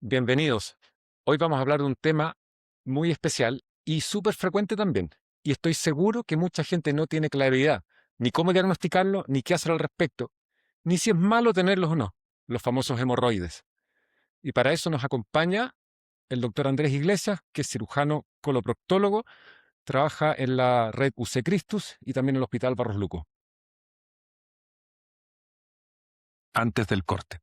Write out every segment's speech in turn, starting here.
Bienvenidos. Hoy vamos a hablar de un tema muy especial y súper frecuente también. Y estoy seguro que mucha gente no tiene claridad ni cómo diagnosticarlo, ni qué hacer al respecto, ni si es malo tenerlos o no, los famosos hemorroides. Y para eso nos acompaña el doctor Andrés Iglesias, que es cirujano coloproctólogo, trabaja en la red UC Christus y también en el Hospital Barros Luco. Antes del corte,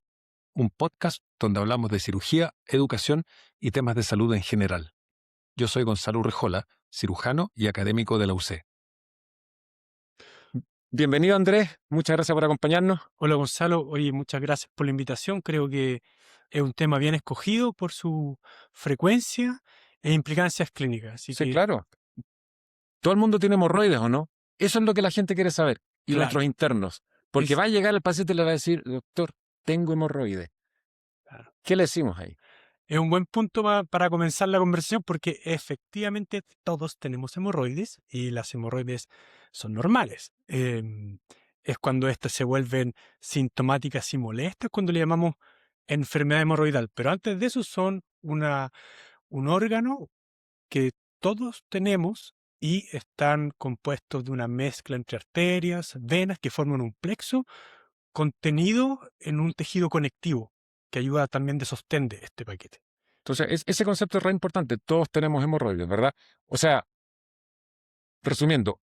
un podcast donde hablamos de cirugía, educación y temas de salud en general. Yo soy Gonzalo Urrejola, cirujano y académico de la UC. Bienvenido, Andrés. Muchas gracias por acompañarnos. Hola Gonzalo, oye, muchas gracias por la invitación. Creo que es un tema bien escogido por su frecuencia e implicancias clínicas. Así Sí, que, claro. Todo el mundo tiene hemorroides, ¿o no? Eso es lo que la gente quiere saber. Y claro, nuestros internos. Porque es, va a llegar el paciente y le va a decir, doctor, tengo hemorroides. claro, ¿Qué le decimos ahí? es un buen punto para comenzar la conversación porque efectivamente todos tenemos hemorroides y las hemorroides son normales. Es cuando estas se vuelven sintomáticas y molestas, cuando le llamamos enfermedad hemorroidal. Pero antes de eso son un órgano que todos tenemos y están compuestos de una mezcla entre arterias, venas que forman un plexo contenido en un tejido conectivo que ayuda también de sostén de este paquete. Entonces, ese concepto es re importante. Todos tenemos hemorroides, ¿verdad? O sea, resumiendo,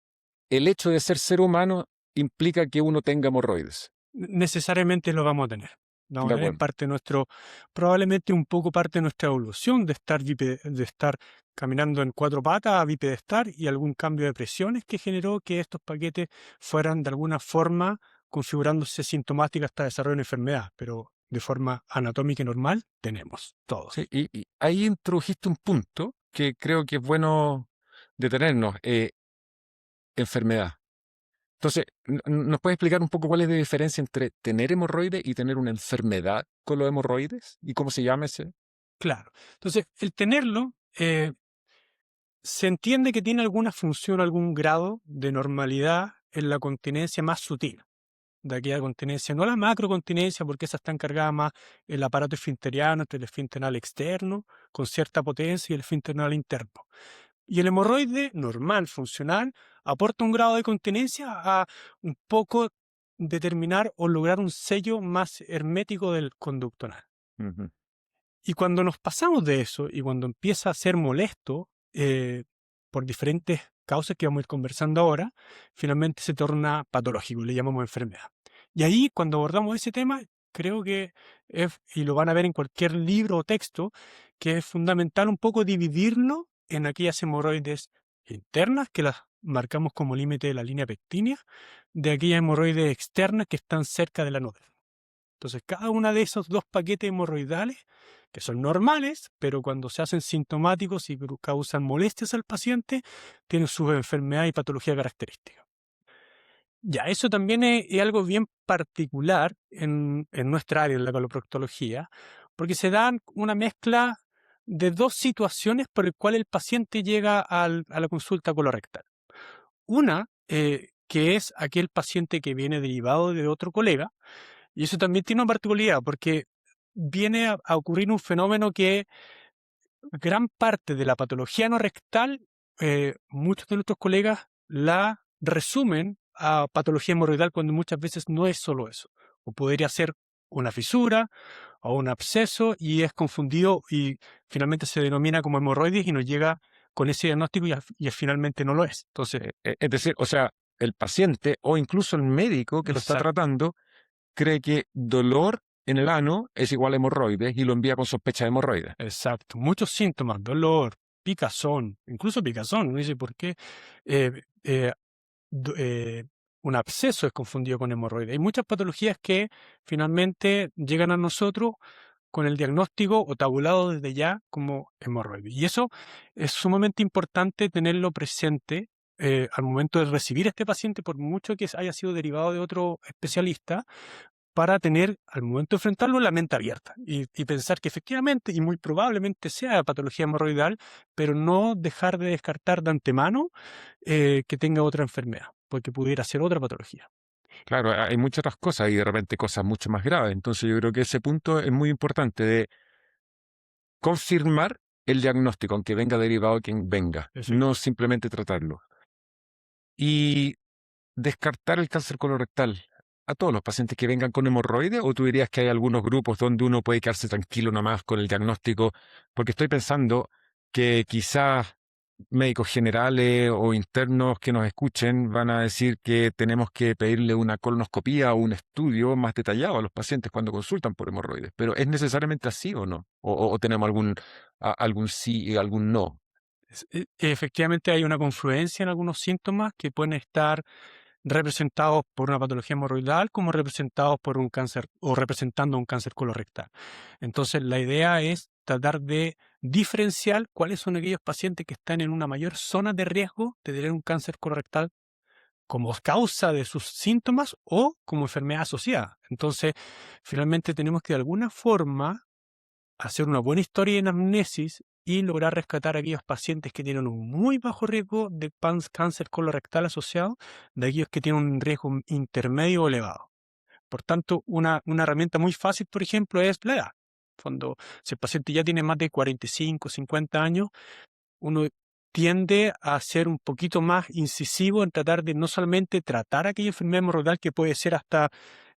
el hecho de ser humano implica que uno tenga hemorroides. Necesariamente lo vamos a tener. Lo vamos De a tener acuerdo. parte de nuestro, probablemente un poco parte de nuestra evolución de estar caminando en cuatro patas a bipedestar y algún cambio de presiones que generó que estos paquetes fueran de alguna forma configurándose sintomáticas hasta desarrollo de una enfermedad, pero de forma anatómica y normal tenemos Sí, todos. y ahí introdujiste un punto que creo que es bueno detenernos. Enfermedad. Entonces, ¿nos puede explicar un poco cuál es la diferencia entre tener hemorroides y tener una enfermedad con los hemorroides? ¿Y cómo se llama ese? Claro. Entonces, el tenerlo se entiende que tiene alguna función, algún grado de normalidad en la continencia más sutil de aquella continencia, no la macrocontinencia, porque esa está encargada más el aparato esfinteriano, entre el esfínter anal externo, con cierta potencia, y el esfínter anal interno. Y el hemorroide normal, funcional, aporta un grado de continencia a un poco determinar o lograr un sello más hermético del conducto anal. Ujú. Y cuando nos pasamos de eso y cuando empieza a ser molesto, por diferentes causas que vamos a ir conversando ahora, finalmente se torna patológico, le llamamos enfermedad. Y ahí, cuando abordamos ese tema, creo que es, y lo van a ver en cualquier libro o texto, que es fundamental un poco dividirlo en aquellas hemorroides internas, que las marcamos como límite de la línea pectínea, de aquellas hemorroides externas que están cerca de la nodal. Entonces, cada una de esos dos paquetes hemorroidales, que son normales, pero cuando se hacen sintomáticos y causan molestias al paciente, tienen su enfermedad y patología característica. Ya, eso también es algo bien particular en nuestra área, en la coloproctología, porque se dan una mezcla de dos situaciones por el cual el paciente llega a la consulta colorectal. Una, que es aquel paciente que viene derivado de otro colega, y eso también tiene una particularidad, porque viene a ocurrir un fenómeno que gran parte de la patología no rectal, muchos de nuestros colegas la resumen a patología hemorroidal cuando muchas veces no es solo eso. O podría ser una fisura o un absceso y es confundido y finalmente se denomina como hemorroides y nos llega con ese diagnóstico y finalmente no lo es. Entonces, Es decir, o sea, el paciente o incluso el médico que lo está exacto. tratando cree que dolor en el ano es igual a hemorroides y lo envía con sospecha de hemorroides. Exacto, muchos síntomas, dolor, picazón, incluso picazón, uno dice, ¿por qué? Eh, eh, do- eh, un absceso es confundido con hemorroide. Hay muchas patologías que finalmente llegan a nosotros con el diagnóstico o tabulado desde ya como hemorroide. Y eso es sumamente importante tenerlo presente al momento de recibir a este paciente, por mucho que haya sido derivado de otro especialista, para tener, al momento de enfrentarlo, la mente abierta y pensar que efectivamente y muy probablemente sea patología hemorroidal, pero no dejar de descartar de antemano que tenga otra enfermedad, porque pudiera ser otra patología. Claro, hay muchas otras cosas y de repente cosas mucho más graves. Entonces yo creo que ese punto es muy importante confirmar el diagnóstico, aunque venga derivado de quien venga, Exacto. no simplemente tratarlo. Y descartar el cáncer colorectal a todos los pacientes que vengan con hemorroides, o tú dirías que hay algunos grupos donde uno puede quedarse tranquilo nomás con el diagnóstico, porque estoy pensando que quizás médicos generales o internos que nos escuchen van a decir que tenemos que pedirle una colonoscopía o un estudio más detallado a los pacientes cuando consultan por hemorroides. Pero ¿es necesariamente así o no? ¿O tenemos algún sí y algún no? Efectivamente hay una confluencia en algunos síntomas que pueden estar representados por una patología hemorroidal como representados por un cáncer o representando un cáncer colorectal. Entonces, la idea es tratar de diferenciar cuáles son aquellos pacientes que están en una mayor zona de riesgo de tener un cáncer colorectal como causa de sus síntomas o como enfermedad asociada. Entonces, finalmente tenemos que de alguna forma hacer una buena historia de anamnesis y lograr rescatar a aquellos pacientes que tienen un muy bajo riesgo de cáncer colorectal asociado de aquellos que tienen un riesgo intermedio o elevado. Por tanto, una herramienta muy fácil, por ejemplo, es la edad. Cuando si el paciente ya tiene más de 45, 50 años, uno tiende a ser un poquito más incisivo en tratar de no solamente tratar aquella enfermedad hemorroidal que puede ser hasta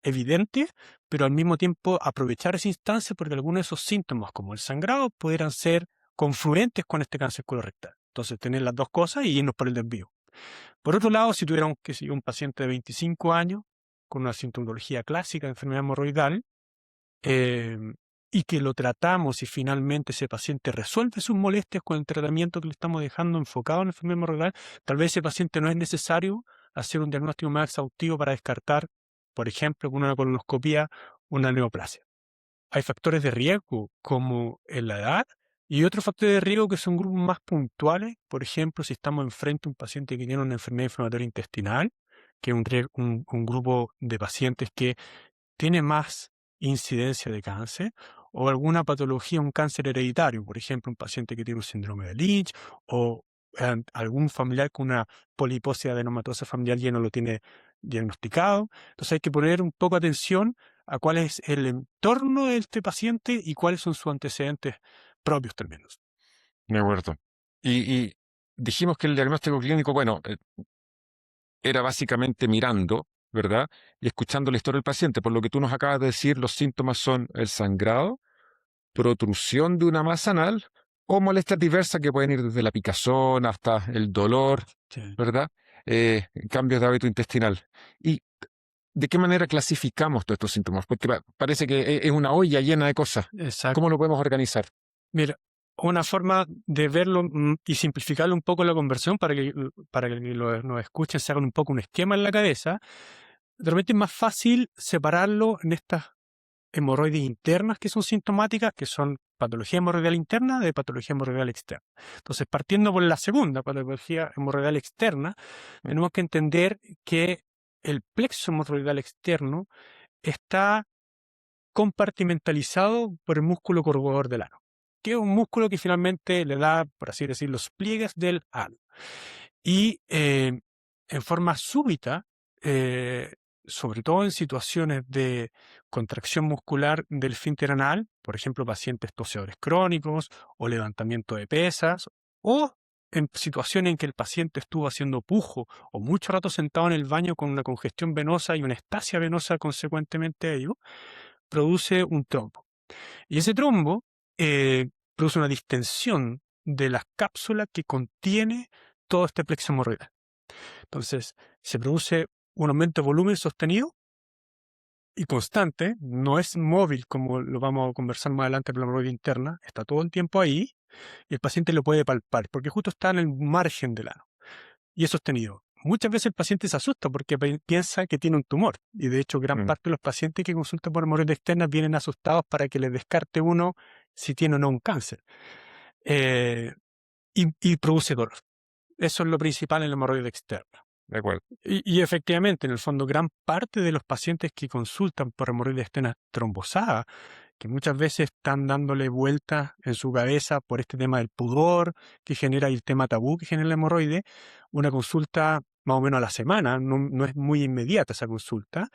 evidente, pero al mismo tiempo aprovechar esa instancia porque algunos de esos síntomas, como el sangrado, pudieran ser confluentes con este cáncer colorectal. Entonces, tener las dos cosas y irnos por el desvío. Por otro lado, si tuviéramos que sé yo, un paciente de 25 años con una sintomatología clásica de enfermedad hemorroidal, eh, y que lo tratamos y finalmente ese paciente resuelve sus molestias con el tratamiento que le estamos dejando enfocado en la enfermedad hemorroidal, tal vez ese paciente no es necesario hacer un diagnóstico más exhaustivo para descartar, por ejemplo, con una colonoscopia, una neoplasia. Hay factores de riesgo como en la edad y otros factores de riesgo que son grupos más puntuales, por ejemplo, si estamos enfrente a un paciente que tiene una enfermedad inflamatoria intestinal, que es un grupo de pacientes que tiene más incidencia de cáncer o alguna patología, un cáncer hereditario, por ejemplo, un paciente que tiene un síndrome de Lynch o algún familiar con una poliposia adenomatosa familiar ya no lo tiene diagnosticado. Entonces hay que poner un poco atención a cuál es el entorno de este paciente y cuáles son sus antecedentes propios también. De acuerdo. Y dijimos que el diagnóstico clínico, bueno, era básicamente mirando, ¿verdad? Y escuchando la historia del paciente. Por lo que tú nos acabas de decir, los síntomas son el sangrado, protrusión de una masa anal o molestias diversas que pueden ir desde la picazón hasta el dolor, Sí, ¿verdad? Cambios de hábito intestinal. ¿Y de qué manera clasificamos todos estos síntomas? Porque parece que es una olla llena de cosas. exacto. ¿Cómo lo podemos organizar? Mira, una forma de verlo y simplificarlo un poco la conversión para que nos escuchen, se hagan un poco un esquema en la cabeza, de repente es más fácil separarlo en estas hemorroides internas que son sintomáticas, que son patología hemorroidal interna de patología hemorroidal externa. Entonces, partiendo por la segunda, patología hemorroidal externa, tenemos que entender que el plexo hemorroidal externo está compartimentalizado por el músculo corredor del ano, que es un músculo que finalmente le da, por así decir, los pliegues del ano. Y en forma súbita, sobre todo en situaciones de contracción muscular del esfínter anal, por ejemplo, pacientes toseadores crónicos o levantamiento de pesas, o en situaciones en que el paciente estuvo haciendo pujo o mucho rato sentado en el baño con una congestión venosa y una estasia venosa consecuentemente a ello, produce un trombo. Y ese trombo produce una distensión de la cápsula que contiene todo este plexo hemorroidal. Entonces, se produce un aumento de volumen sostenido y constante, no es móvil como lo vamos a conversar más adelante por la hemorroide interna, está todo el tiempo ahí y el paciente lo puede palpar porque justo está en el margen del ano y es sostenido. Muchas veces el paciente se asusta porque piensa que tiene un tumor y de hecho gran Mm. parte de los pacientes que consultan por hemorroides externas vienen asustados para que les descarte uno si tiene o no un cáncer. Eh, y produce dolor. Eso es lo principal en la hemorroide externa. De acuerdo. Y efectivamente, en el fondo, gran parte de los pacientes que consultan por hemorroides externas trombosadas, que muchas veces están dándole vueltas en su cabeza por este tema del pudor que genera el tema tabú que genera la hemorroide, una consulta más o menos a la semana, no es muy inmediata esa consulta,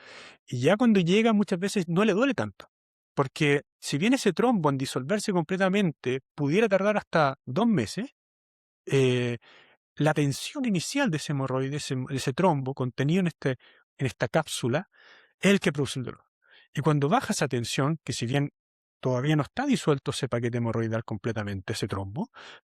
y ya cuando llega muchas veces no le duele tanto. Porque si bien ese trombo en disolverse completamente pudiera tardar hasta 2 meses, eh, la tensión inicial de ese hemorroide, ese trombo contenido en esta cápsula, es el que produce el dolor. Y cuando baja esa tensión, que si bien todavía no está disuelto ese paquete hemorroidal completamente, ese trombo,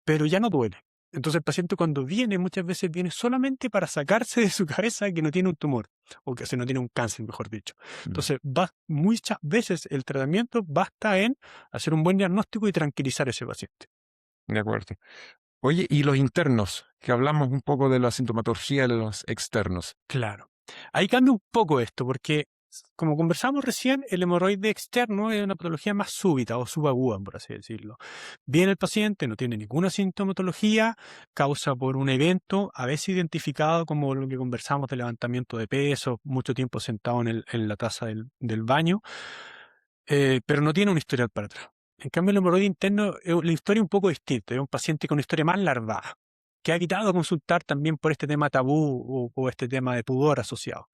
pero ya no duele. Entonces el paciente cuando viene, muchas veces viene solamente para sacarse de su cabeza que no tiene un tumor, o que no tiene un cáncer, mejor dicho. Entonces, muchas veces el tratamiento basta en hacer un buen diagnóstico y tranquilizar a ese paciente. De acuerdo. Oye, y los internos, que hablamos un poco de la sintomatología de los externos. Claro. Ahí cambia un poco esto, porque como conversamos recién, el hemorroide externo es una patología más súbita o subaguda, por así decirlo. Viene el paciente, no tiene ninguna sintomatología, causa por un evento, a veces identificado como lo que conversamos de levantamiento de peso, mucho tiempo sentado en la taza del baño, pero no tiene un historial para atrás. En cambio, el hemorroide interno, la historia es un poco distinta. Es un paciente con una historia más larvada, que ha evitado consultar también por este tema tabú o este tema de pudor asociado.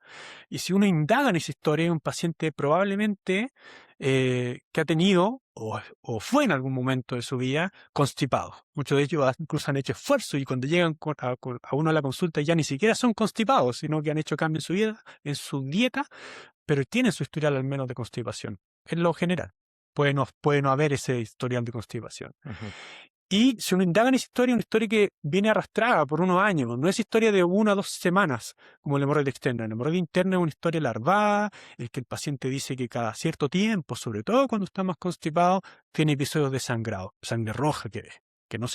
Y si uno indaga en esa historia, es un paciente probablemente que ha tenido o fue en algún momento de su vida constipado. Muchos de ellos incluso han hecho esfuerzo y cuando llegan a uno a la consulta ya ni siquiera son constipados, sino que han hecho cambios en su vida, en su dieta, pero tienen su historial al menos de constipación. Es lo general. Puede no haber ese historial de constipación. Y si uno indaga en esa historia, una historia que viene arrastrada por unos años, no es historia de 1 o 2 semanas, como el hemorroide externo. El hemorroide interno es una historia larvada, el que el paciente dice que cada cierto tiempo, sobre todo cuando está más constipado, tiene episodios de sangrado, sangre roja que no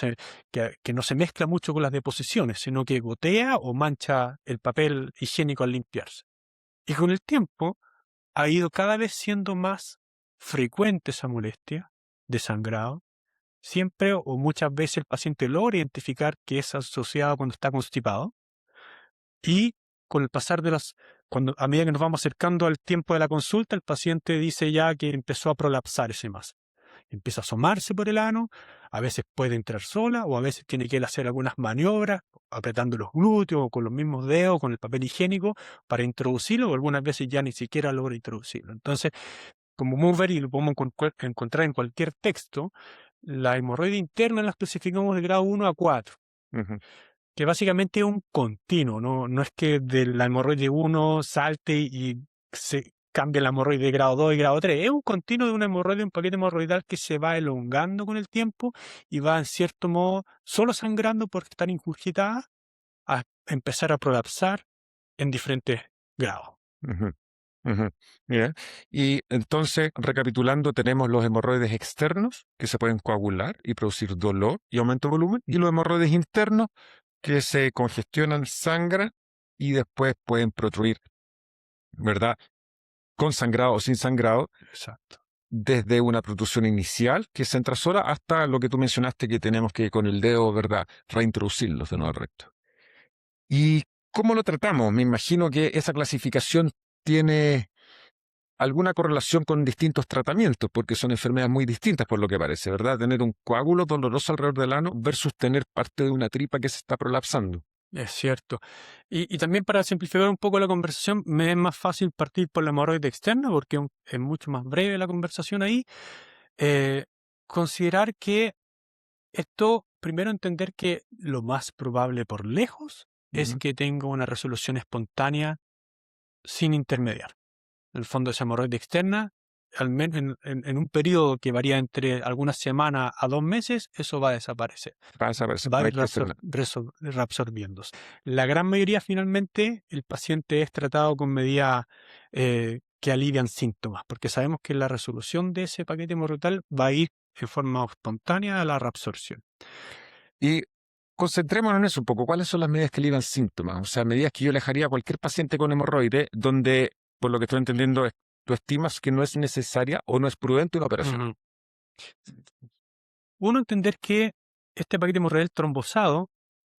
se mezcla mucho con las deposiciones, sino que gotea o mancha el papel higiénico al limpiarse. Y con el tiempo ha ido cada vez siendo más frecuente esa molestia de sangrado. Siempre o muchas veces el paciente logra identificar que es asociado cuando está constipado y con el pasar a medida que nos vamos acercando al tiempo de la consulta, el paciente dice ya que empezó a prolapsar ese más. Empieza a asomarse por el ano, a veces puede entrar sola o a veces tiene que hacer algunas maniobras apretando los glúteos o con los mismos dedos, con el papel higiénico para introducirlo o algunas veces ya ni siquiera logra introducirlo. Entonces, como podemos ver y lo podemos encontrar en cualquier texto, la hemorroide interna la especificamos de grado 1 a 4, que básicamente es un continuo, no es que de la hemorroide 1 salte y se cambia la hemorroide de grado 2 y grado 3. Es un continuo de una hemorroide, un paquete hemorroidal que se va elongando con el tiempo y va en cierto modo solo sangrando por estar ingurgitada a empezar a prolapsar en diferentes grados. Mira, y entonces, recapitulando, tenemos los hemorroides externos que se pueden coagular y producir dolor y aumento de volumen, y los hemorroides internos que se congestionan, sangran y después pueden protruir, ¿verdad? Con sangrado o sin sangrado, Exacto. desde una protrusión inicial que se entra sola hasta lo que tú mencionaste que tenemos que con el dedo, ¿verdad?, reintroducirlos de nuevo al recto. ¿Y cómo lo tratamos? Me imagino que esa clasificación tiene alguna correlación con distintos tratamientos, porque son enfermedades muy distintas por lo que parece, ¿verdad? Tener un coágulo doloroso alrededor del ano versus tener parte de una tripa que se está prolapsando. Es cierto. Y también para simplificar un poco la conversación, me es más fácil partir por la hemorroide externa porque es mucho más breve la conversación ahí. Considerar que esto, primero entender que lo más probable por lejos es que tenga una resolución espontánea sin intermediar. En el fondo, esa hemorroide externa, al menos en un periodo que varía entre algunas semanas a 2 meses, eso va a desaparecer. Va a desaparecer, Va no a hay ir que hacer nada. reabsorbiéndose. La gran mayoría, finalmente, el paciente es tratado con medidas que alivian síntomas, porque sabemos que la resolución de ese paquete hemorroidal va a ir en forma espontánea a la reabsorción. Y concentrémonos en eso un poco. ¿Cuáles son las medidas que alivian síntomas? O sea, medidas que yo le dejaría a cualquier paciente con hemorroide, donde, por lo que estoy entendiendo, tú estimas que no es necesaria o no es prudente una operación. Ujú. Uno, entender que este paquete hemorroidal trombosado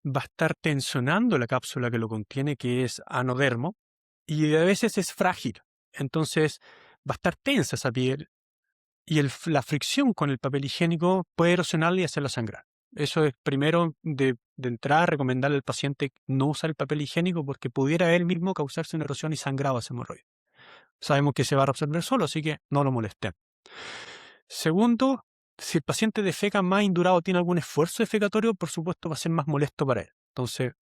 va a estar tensionando la cápsula que lo contiene, que es anodermo, y a veces es frágil. Entonces va a estar tensa esa piel y la fricción con el papel higiénico puede erosionarla y hacerla sangrar. Eso es primero de entrada recomendarle al paciente no usar el papel higiénico porque pudiera él mismo causarse una erosión y sangrado a ese hemorroide. Sabemos que se va a reabsorber solo, así que no lo molesten. Segundo, si el paciente defeca más indurado, tiene algún esfuerzo defecatorio, por supuesto va a ser más molesto para él. Entonces,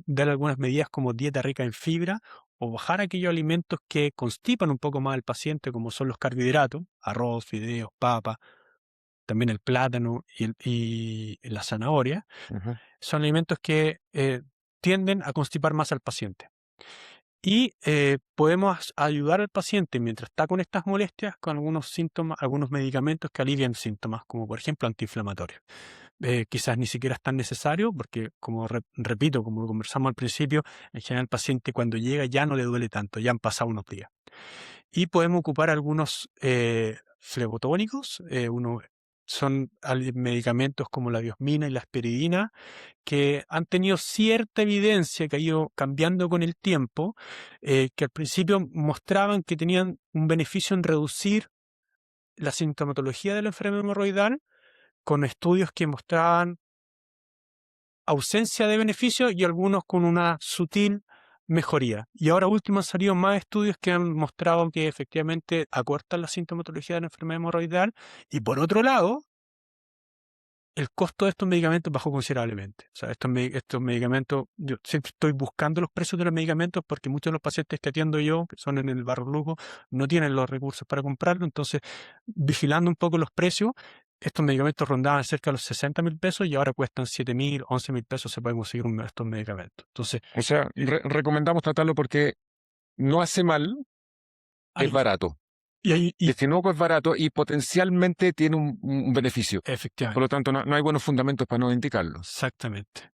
dar algunas medidas como dieta rica en fibra o bajar aquellos alimentos que constipan un poco más al paciente, como son los carbohidratos, arroz, fideos, papa, también el plátano y la zanahoria, Ujú. son alimentos que tienden a constipar más al paciente. Y podemos ayudar al paciente mientras está con estas molestias con algunos síntomas, algunos medicamentos que alivian síntomas, como por ejemplo antiinflamatorios. Quizás ni siquiera es tan necesario porque, como repito, como conversamos al principio, en general el paciente cuando llega ya no le duele tanto, ya han pasado unos días. Y podemos ocupar algunos flebotónicos, son medicamentos como la diosmina y la aspiridina, que han tenido cierta evidencia que ha ido cambiando con el tiempo, que al principio mostraban que tenían un beneficio en reducir la sintomatología de la enfermedad hemorroidal, con estudios que mostraban ausencia de beneficio y algunos con una sutil mejoría. Y ahora último han salido más estudios que han mostrado que efectivamente acortan la sintomatología de la enfermedad hemorroidal y por otro lado, el costo de estos medicamentos bajó considerablemente. O sea, estos medicamentos, yo siempre estoy buscando los precios de los medicamentos porque muchos de los pacientes que atiendo yo, que son en el barrio Lugo, no tienen los recursos para comprarlo. Entonces, vigilando un poco los precios, estos medicamentos rondaban cerca de los 60.000 pesos y ahora cuestan 7.000, 11.000 pesos se pueden conseguir estos medicamentos. Entonces, O sea, recomendamos tratarlo porque no hace mal, es hay, barato. y Es inocuo, es barato y potencialmente tiene un beneficio. Por lo efectivamente, tanto, no hay buenos fundamentos para no indicarlo. exactamente.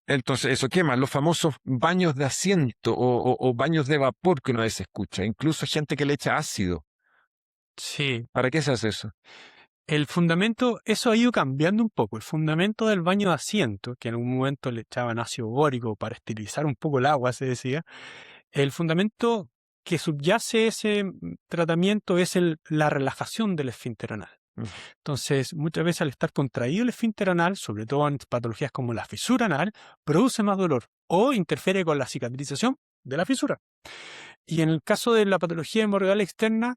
Entonces, eso quema los famosos baños de asiento o baños de vapor que una vez se escucha. Incluso gente que le echa ácido. Sí. ¿Para qué se hace eso? El fundamento, eso ha ido cambiando un poco. El fundamento del baño de asiento, que en algún momento le echaban ácido bórico para esterilizar un poco el agua, se decía, el fundamento que subyace ese tratamiento es la relajación del esfínter anal. Mm. Entonces, muchas veces al estar contraído el esfínter anal, sobre todo en patologías como la fisura anal, produce más dolor o interfiere con la cicatrización de la fisura. Y en el caso de la patología hemorroidal externa,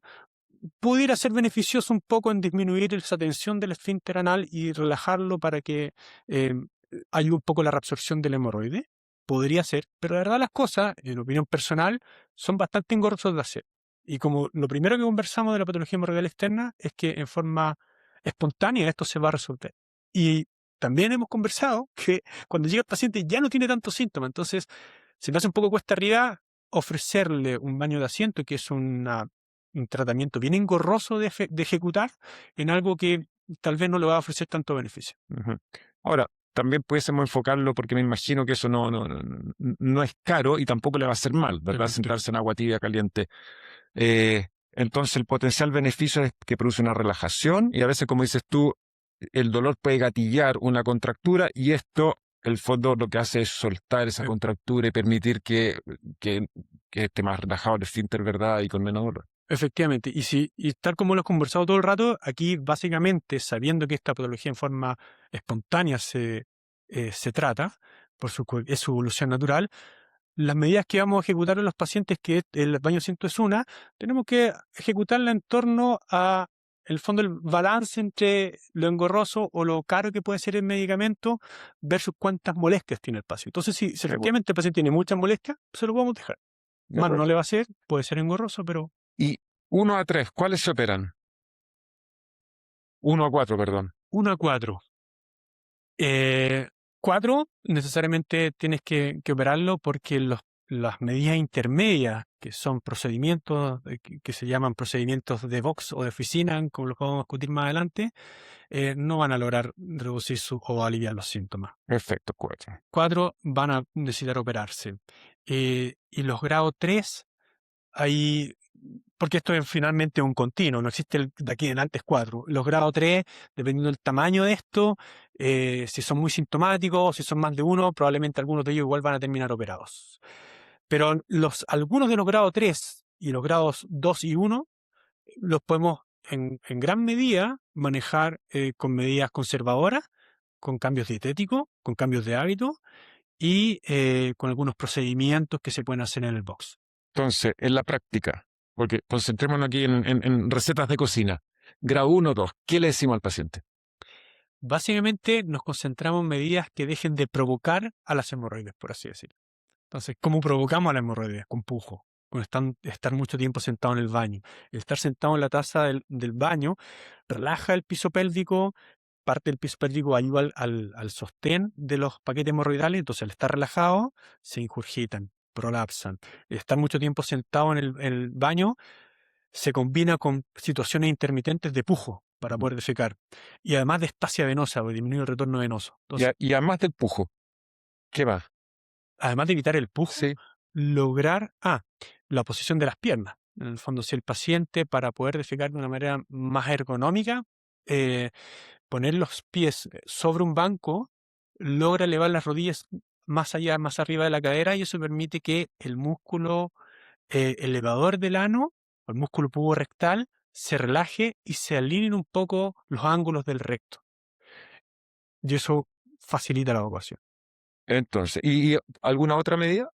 pudiera ser beneficioso un poco en disminuir esa tensión del esfínter anal y relajarlo para que eh, ayude un poco la reabsorción del hemorroide. Podría ser, pero la verdad las cosas, en opinión personal, son bastante engorrosos de hacer. Y como lo primero que conversamos de la patología hemorroidal externa es que en forma espontánea esto se va a resolver. Y también hemos conversado que cuando llega el paciente ya no tiene tantos síntomas, entonces se me hace un poco cuesta arriba ofrecerle un baño de asiento, que es un tratamiento bien engorroso de ejecutar, en algo que tal vez no le va a ofrecer tanto beneficio. Ujú. Ahora, también pudiésemos enfocarlo porque me imagino que eso no es caro y tampoco le va a hacer mal, ¿verdad? Efectivamente. Sentarse en agua tibia caliente. Entonces, el potencial beneficio es que produce una relajación y a veces, como dices tú, el dolor puede gatillar una contractura y esto, el fondo, lo que hace es soltar esa E- contractura y permitir que, que esté más relajado el esfínter, ¿verdad? Y con menos dolor. Efectivamente. Y tal como lo hemos conversado todo el rato, aquí básicamente, sabiendo que esta patología en forma espontánea se trata, es su evolución natural, las medidas que vamos a ejecutar en los pacientes, que el baño ciento es una, tenemos que ejecutarla en torno a el fondo, el balance entre lo engorroso o lo caro que puede ser el medicamento versus cuántas molestias tiene el paciente. Entonces, si Qué bueno. efectivamente el paciente tiene muchas molestias, se lo podemos dejar. De Más no acuerdo. le va a hacer, puede ser engorroso, pero Y 1 a 3, ¿cuáles se operan? 1 a 4, perdón. 1 a 4. 4, necesariamente tienes que operarlo porque las medidas intermedias, que son procedimientos que se llaman procedimientos de box o de oficina, como los vamos a discutir más adelante, no van a lograr reducir o aliviar los síntomas. Perfecto, 4. 4 van a necesitar operarse. Y los grados 3, ahí, porque esto es finalmente un continuo, no existe de aquí en adelante es 4. Los grados 3, dependiendo del tamaño de esto, si son muy sintomáticos, si son más de uno, probablemente algunos de ellos igual van a terminar operados. Pero algunos de los grados 3 y los grados 2 y 1 los podemos en gran medida manejar con medidas conservadoras, con cambios dietéticos, con cambios de hábito y con algunos procedimientos que se pueden hacer en el box. Entonces, en la práctica, Porque concentrémonos aquí en recetas de cocina. Grado 1 o 2, ¿qué le decimos al paciente? Básicamente nos concentramos en medidas que dejen de provocar a las hemorroides, por así decirlo. Entonces, ¿cómo provocamos a la hemorroide? Con pujo, con estar mucho tiempo sentado en el baño. El estar sentado en la taza del baño relaja el piso pélvico, parte del piso pélvico ayuda al sostén de los paquetes hemorroidales, entonces al estar relajado se ingurgitan, prolapsan. El estar mucho tiempo sentado en el baño se combina con situaciones intermitentes de pujo para poder defecar. Y además de espasia venosa, o disminuir el retorno venoso. Entonces, Y además del pujo, ¿qué más? además de evitar el pujo, Sí. lograr la posición de las piernas. En el fondo, si el paciente, para poder defecar de una manera más ergonómica, eh, poner los pies sobre un banco, logra elevar las rodillas más allá, más arriba de la cadera, y eso permite que el músculo elevador del ano, o el músculo puborectal, se relaje y se alineen un poco los ángulos del recto. Y eso facilita la evacuación. Entonces, ¿y alguna otra medida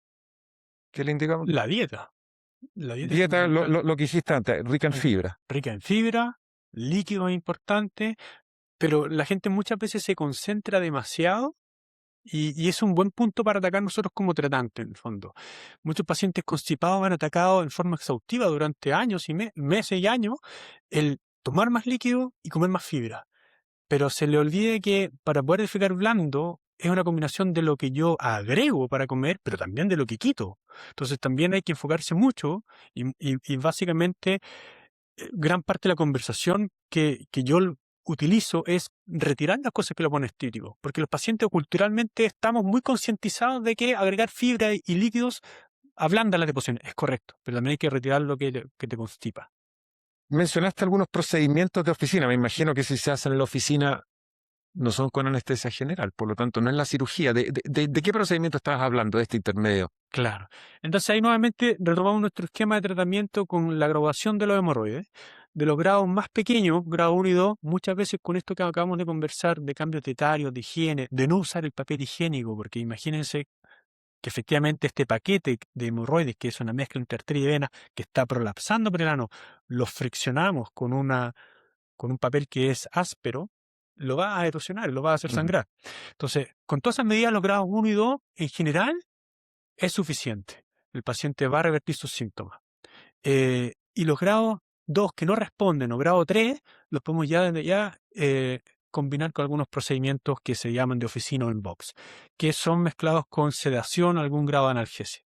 que le indicamos? La dieta. La dieta es Dieta, fundamental. lo que hiciste antes, rica en fibra. Rica en fibra, líquido es importante, pero la gente muchas veces se concentra demasiado y es un buen punto para atacar nosotros como tratante, en el fondo. Muchos pacientes constipados han atacado en forma exhaustiva durante años y meses y años el tomar más líquido y comer más fibra. Pero se le olvide que para poder defecar blando es una combinación de lo que yo agrego para comer, pero también de lo que quito. Entonces también hay que enfocarse mucho y básicamente gran parte de la conversación que yo utilizo es retirar las cosas que lo ponen estírico, porque los pacientes culturalmente estamos muy concientizados de que agregar fibra y líquidos ablanda la deposición. Es correcto, pero también hay que retirar lo que te constipa. Mencionaste algunos procedimientos de oficina. Me imagino que si se hacen en la oficina no son con anestesia general, por lo tanto no es la cirugía. ¿De qué procedimiento estabas hablando de este intermedio? Claro. Entonces ahí nuevamente retomamos nuestro esquema de tratamiento con la graduación de los hemorroides. De los grados más pequeños, grado 1 y 2, muchas veces con esto que acabamos de conversar de cambios dietarios, de higiene, de no usar el papel higiénico, porque imagínense que efectivamente este paquete de hemorroides, que es una mezcla entre arteria y vena, que está prolapsando por el ano, lo friccionamos con un papel que es áspero, lo va a erosionar, lo va a hacer Ujú. sangrar. Entonces, con todas esas medidas, los grados 1 y 2, en general, es suficiente. El paciente va a revertir sus síntomas. Y los grados 2 que no responden, o grado 3, los podemos ya desde ya combinar con algunos procedimientos que se llaman de oficina o en box, que son mezclados con sedación o algún grado de analgesia.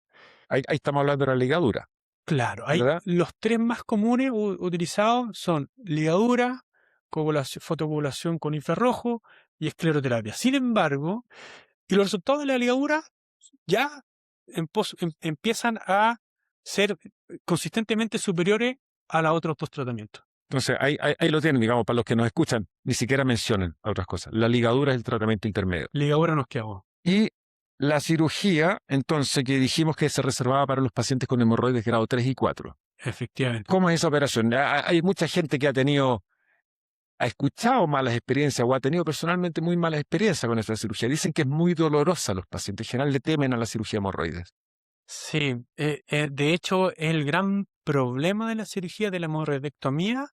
Ahí estamos hablando de la ligadura, Claro, hay ¿verdad? los tres más comunes utilizados son ligadura, fotocoagulación con infrarrojo y escleroterapia. Sin embargo, y los resultados de la ligadura ya empiezan a ser consistentemente superiores a los otros dos tratamientos. Entonces, ahí lo tienen, digamos, para los que nos escuchan, ni siquiera mencionan otras cosas. La ligadura es el tratamiento intermedio. Ligadura nos quedamos. Y la cirugía, entonces, que dijimos que se reservaba para los pacientes con hemorroides grado 3 y 4. Efectivamente. ¿Cómo es esa operación? Hay mucha gente que ha escuchado malas experiencias o ha tenido personalmente muy malas experiencias con esa cirugía. Dicen que es muy dolorosa a los pacientes. En general le temen a la cirugía de hemorroides. Sí, de hecho, el gran problema de la cirugía de la hemorroidectomía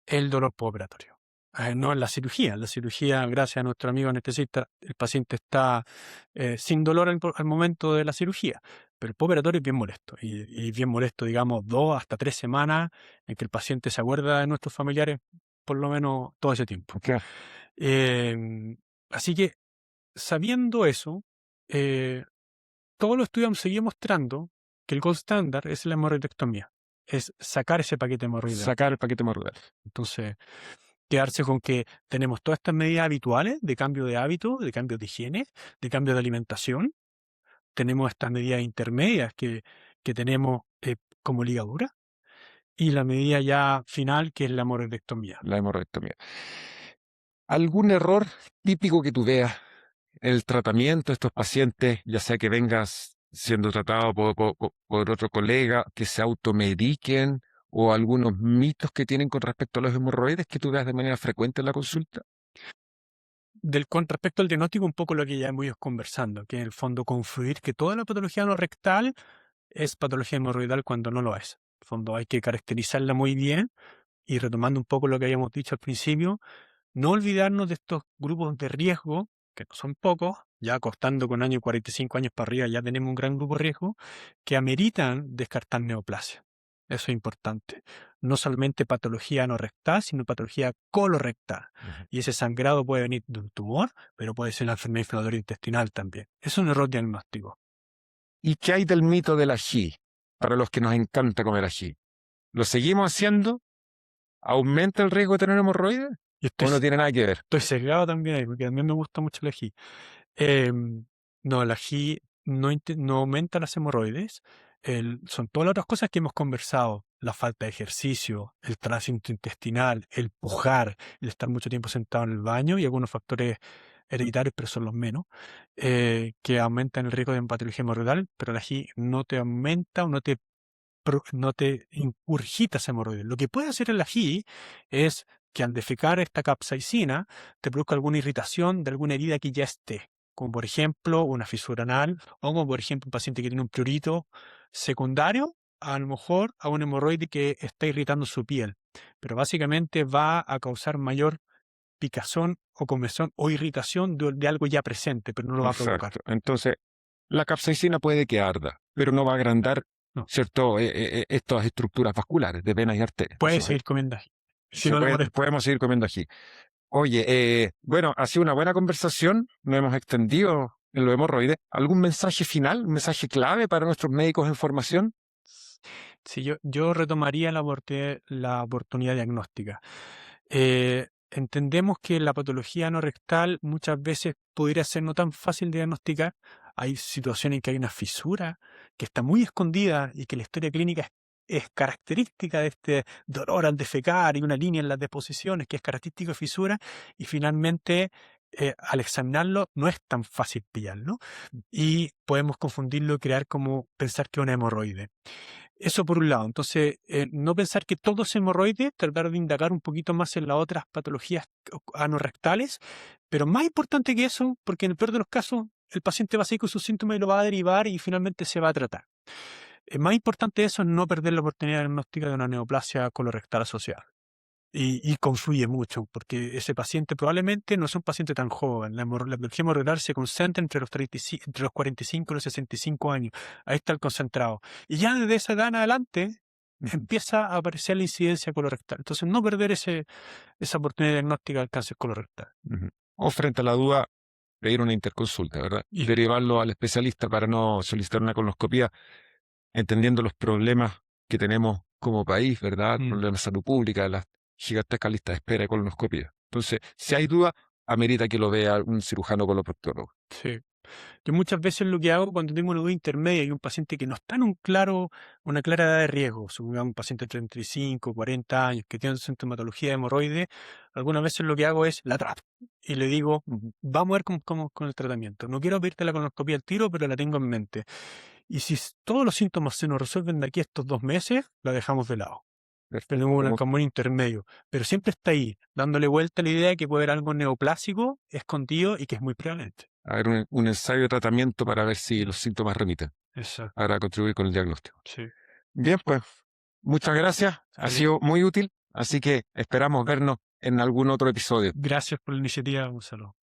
es el dolor postoperatorio. No en la cirugía. En la cirugía, gracias a nuestro amigo anestesista, el paciente está sin dolor al momento de la cirugía. Pero el postoperatorio es bien molesto. Y bien molesto, digamos, 2 hasta 3 semanas en que el paciente se acuerda de nuestros familiares por lo menos todo ese tiempo. Ok. Así que, sabiendo eso, todos los estudios han seguido mostrando que el gold standard es la hemorroidectomía, es sacar ese paquete hemorroidal. Sacar el paquete hemorroidal. Entonces, quedarse con que tenemos todas estas medidas habituales de cambio de hábito, de cambio de higiene, de cambio de alimentación. Tenemos estas medidas intermedias que tenemos como ligadura y la medida ya final que es la hemorroidectomía. La hemorroidectomía. ¿Algún error típico que tú veas en el tratamiento de estos pacientes, ya sea que vengas siendo tratado por otro colega, que se automediquen o algunos mitos que tienen con respecto a los hemorroides que tú veas de manera frecuente en la consulta? Con respecto al diagnóstico, un poco lo que ya hemos ido conversando, que en el fondo confluir que toda la patología no rectal es patología hemorroidal cuando no lo es. fondo hay que caracterizarla muy bien y retomando un poco lo que habíamos dicho al principio, no olvidarnos de estos grupos de riesgo, que no son pocos, ya costando con años 45 años para arriba ya tenemos un gran grupo de riesgo, que ameritan descartar neoplasia. Eso es importante. No solamente patología anorrectal, sino patología colorectal. Y ese sangrado puede venir de un tumor, pero puede ser una enfermedad inflamatoria intestinal también. Es un error diagnóstico. ¿Y qué hay del mito del ají? Para los que nos encanta comer ají. ¿Lo seguimos haciendo? ¿Aumenta el riesgo de tener hemorroides? Y ¿O no tiene nada que ver? estoy sesgado también ahí, porque a mí me gusta mucho el ají. No, el ají no aumenta las hemorroides. Son todas las otras cosas que hemos conversado. La falta de ejercicio, el tránsito intestinal, el pujar, el estar mucho tiempo sentado en el baño y algunos factores hereditarios, pero son los menos, que aumentan el riesgo de patología hemorroidal, pero el ají no te aumenta o no te ingurgita esa hemorroide. Lo que puede hacer el ají es que al defecar esta capsaicina te produzca alguna irritación de alguna herida que ya esté, como por ejemplo una fisura anal o como por ejemplo un paciente que tiene un prurito secundario, a lo mejor a un hemorroide que está irritando su piel, pero básicamente va a causar mayor picazón o comezón o irritación de algo ya presente, pero no lo va a provocar. Exacto. Entonces, la capsaicina puede que arda, pero no va a agrandar, No. ¿cierto? Estas estructuras vasculares de venas y arterias. Puedes Eso seguir comiendo ají. Si no le molesta. podemos seguir comiendo ají. Oye, bueno, ha sido una buena conversación, nos hemos extendido en lo hemorroides. ¿Algún mensaje final, un mensaje clave para nuestros médicos en formación? Sí, yo retomaría la oportunidad diagnóstica. Entendemos que la patología no rectal muchas veces podría ser no tan fácil de diagnosticar. Hay situaciones en que hay una fisura que está muy escondida y que la historia clínica es característica de este dolor al defecar y una línea en las deposiciones que es característico de fisura y finalmente al examinarlo no es tan fácil pillarlo y podemos confundirlo y pensar que es una hemorroide. Eso por un lado. Entonces, no pensar que todo es hemorroide, tratar de indagar un poquito más en las otras patologías anorrectales, pero más importante que eso, porque en el peor de los casos, el paciente va a seguir con sus síntomas y lo va a derivar y finalmente se va a tratar. Más importante de eso es no perder la oportunidad diagnóstica de una neoplasia colorectal asociada. Y confluye mucho, porque ese paciente probablemente no es un paciente tan joven. La patología hemorroidal se concentra entre los 45 y los 65 años. Ahí está el concentrado. Y ya desde esa edad en adelante empieza a aparecer la incidencia colorectal. Entonces, no perder esa oportunidad diagnóstica del cáncer colorectal. O frente a la duda, pedir una interconsulta, ¿verdad? Y- Derivarlo al especialista para no solicitar una colonoscopia, entendiendo los problemas que tenemos como país, ¿verdad? Problemas de salud pública, las gigantescas listas de espera de colonoscopia. Entonces, si hay duda, amerita que lo vea un cirujano coloproctólogo. Sí. Yo muchas veces lo que hago cuando tengo una duda intermedia y un paciente que no está en una clara edad de riesgo, supongamos un paciente de 35, 40 años que tiene sintomatología de hemorroide, algunas veces lo que hago es la trato y le digo, vamos a ver cómo con el tratamiento. No quiero pedirte la colonoscopia al tiro, pero la tengo en mente. Y si todos los síntomas se nos resuelven de aquí a estos 2 meses, la dejamos de lado. Tenemos un camino intermedio, pero siempre está ahí, dándole vuelta a la idea de que puede haber algo neoplásico escondido y que es muy prevalente. A ver, un ensayo de tratamiento para ver si los síntomas remiten, Exacto. para contribuir con el diagnóstico. Sí. Bien, pues, muchas gracias. Ha sido muy útil, así que esperamos vernos en algún otro episodio. Gracias por la iniciativa, Gonzalo.